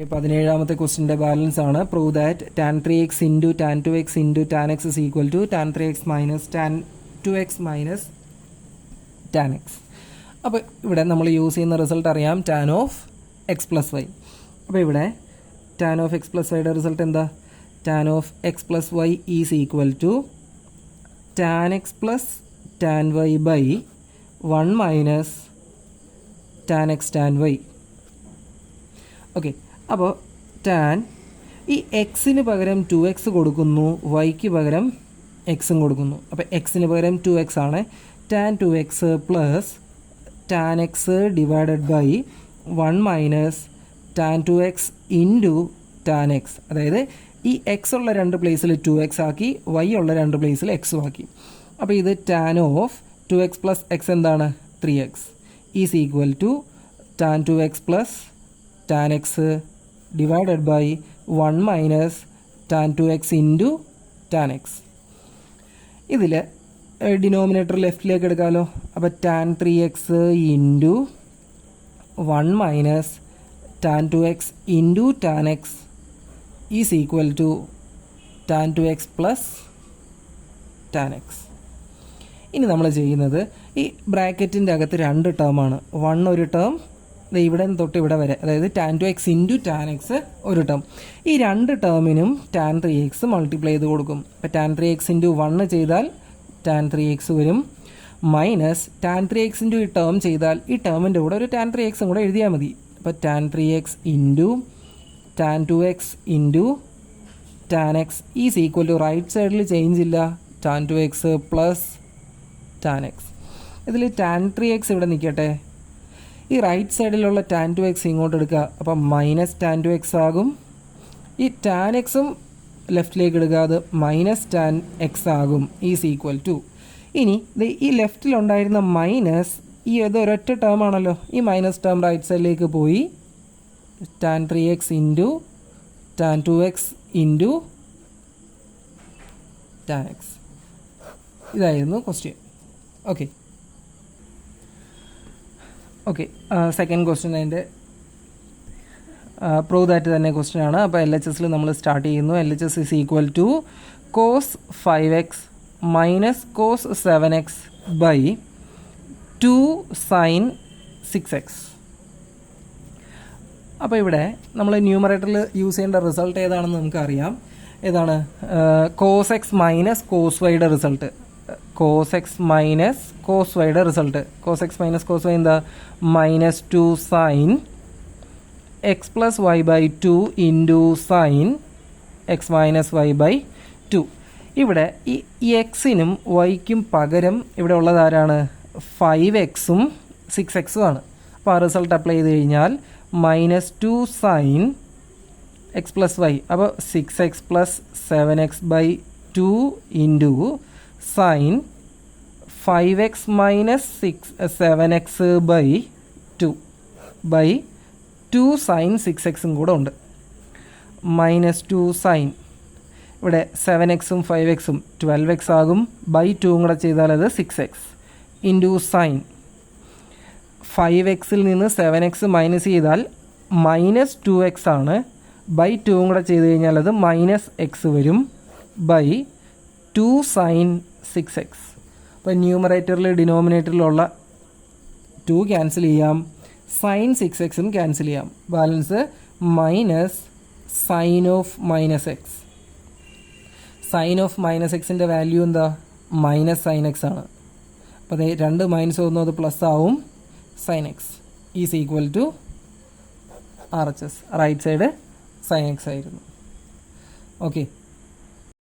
17ാമത്തെ ക്വസ്റ്റിൻ്റെ ബാലൻസ് ആണ്. Prove that tan 3x into tan 2x into tan x is equal to tan 3x minus tan 2x minus tan x. അപ്പോൾ ഇവിടെ നമ്മൾ use ചെയ്യുന്ന result അറിയാം, tan of x plus y. അപ്പോൾ ഇവിടെ tan of x plus വൈയുടെ result എന്താ? tan of x plus y is equal to tan x plus tan y by 1 minus tan x tan y. Okay, അപ്പോൾ tan ഈ എക്സിന് പകരം 2x കൊടുക്കുന്നു, വൈക്ക് പകരം എക്സും കൊടുക്കുന്നു. അപ്പോൾ എക്സിന് പകരം 2x ആണ്. tan 2x plus tan x divided by 1 minus tan 2x into tan x. അതായത് ഈ എക്സ് ഉള്ള രണ്ട് പ്ലേസിൽ 2x ആക്കി, വൈ ഉള്ള രണ്ട് പ്ലേസിൽ എക്സും ആക്കി. അപ്പോൾ ഇത് tan of 2x plus x എന്താണ്? 3x is equal to tan 2x plus tan x divided by 1 minus tan 2x into tan x. ഇതിൽ ഡിനോമിനേറ്റർ ലെഫ്റ്റിലേക്ക് എടുക്കാമല്ലോ. അപ്പോൾ tan 3x into 1 minus tan 2x into tan x is equal to tan 2x plus tan x. ഇനി നമ്മൾ ചെയ്യുന്നത് ഈ ബ്രാക്കറ്റിൻ്റെ അകത്ത് രണ്ട് ടേമാണ്. 1 ഒരു ടേം, ഇവിടെ നിന്ന് തൊട്ട് ഇവിടെ വരെ, അതായത് tan 2x into tan x ഒരു ടേം. ഈ രണ്ട് ടേമിനും tan 3x മൾട്ടിപ്ലൈ ചെയ്ത് കൊടുക്കും. അപ്പോൾ tan 3x ഇൻറ്റു 1 ചെയ്താൽ tan 3x വരും, മൈനസ് tan 3x ഇൻറ്റു ഈ ടേം ചെയ്താൽ ഈ ടേമിൻ്റെ കൂടെ ഒരു tan 3x കൂടെ എഴുതിയാൽ മതി. അപ്പോൾ tan 3x into tan 2x into tan x is equal to, right സൈഡിൽ ചേഞ്ച് ഇല്ല, tan 2x plus tan x. ഇതിൽ tan 3x ഇവിടെ നിൽക്കട്ടെ, ഈ റൈറ്റ് സൈഡിലുള്ള tan 2x ഇങ്ങോട്ട് എടുക്കുക, അപ്പം മൈനസ് tan 2x ആകും. ഈ tan എക്സും ലെഫ്റ്റിലേക്ക് എടുക്കുക, അത് മൈനസ് tan x ആകും, ഈസ് ഈക്വൽ ടു. ഇനി ഈ ലെഫ്റ്റിലുണ്ടായിരുന്ന മൈനസ്, ഈ ഇത് ഒരൊറ്റ ടേം ആണല്ലോ, ഈ മൈനസ് ടേം റൈറ്റ് സൈഡിലേക്ക് പോയി tan 3x into tan 2x into tan x. ഇതായിരുന്നു ക്വസ്റ്റ്യൻ. ഓക്കെ, സെക്കൻഡ് ക്വസ്റ്റ്യൻ അതിൻ്റെ പ്രൂവ് ദാറ്റ് തന്നെ ക്വസ്റ്റ്യൻ ആണ്. അപ്പോൾ LHSൽ നമ്മൾ സ്റ്റാർട്ട് ചെയ്യുന്നു. LHS is equal to cos 5x minus cos 7x by 2 sin 6x. അപ്പോൾ ഇവിടെ നമ്മൾ ന്യൂമറേറ്ററിൽ യൂസ് ചെയ്യേണ്ട റിസൾട്ട് ഏതാണെന്ന് നമുക്കറിയാം. ഏതാണ്? cos x മൈനസ് cos വൈയുടെ result. cos x minus cos വൈയുടെ result. cos x minus cos y എന്താ? Minus 2 sine x plus y by 2 into sine x minus y by 2. ഇവിടെ ഈ എക്സിനും വൈക്കും പകരം ഇവിടെ ഉള്ളത് ആരാണ്? 5x-ഉം 6x-ഉം ആണ്. അപ്പോൾ ആ റിസൾട്ട് അപ്ലൈ ചെയ്ത് കഴിഞ്ഞാൽ minus 2 sine x plus y, അപ്പോൾ 6x plus 7x by 2 into sine 5x minus 7x by 2 by 2 sine 6xും കൂടെ ഉണ്ട്. മൈനസ് 2 സൈൻ, ഇവിടെ 7xും 5xും 12x ആകും, ബൈ 2 കൂടെ ചെയ്താൽ അത് 6x ഇൻറ്റു സൈൻ 5xൽ നിന്ന് 7x മൈനസ് ചെയ്താൽ മൈനസ് 2x ആണ്, ബൈ 2 കൂടെ ചെയ്ത് കഴിഞ്ഞാൽ അത് മൈനസ് എക്സ് വരും, ബൈ 2 സൈൻ 6x. അപ്പോൾ ന്യൂമറേറ്ററിൽ ഡിനോമിനേറ്ററിലുള്ള 2 ക്യാൻസൽ ചെയ്യാം, സൈൻ 6xും ക്യാൻസൽ ചെയ്യാം, balance minus sine of minus x. Sine of minus എക്സിൻ്റെ വാല്യൂ എന്താ? മൈനസ് സൈൻ എക്സ് ആണ്. അപ്പോൾ അത് 2 മൈനസ് ഒന്നും അത് പ്ലസ് ആവും, sine x is equal to RHS. Right side sine x ആയിരുന്നു. ഓക്കെ.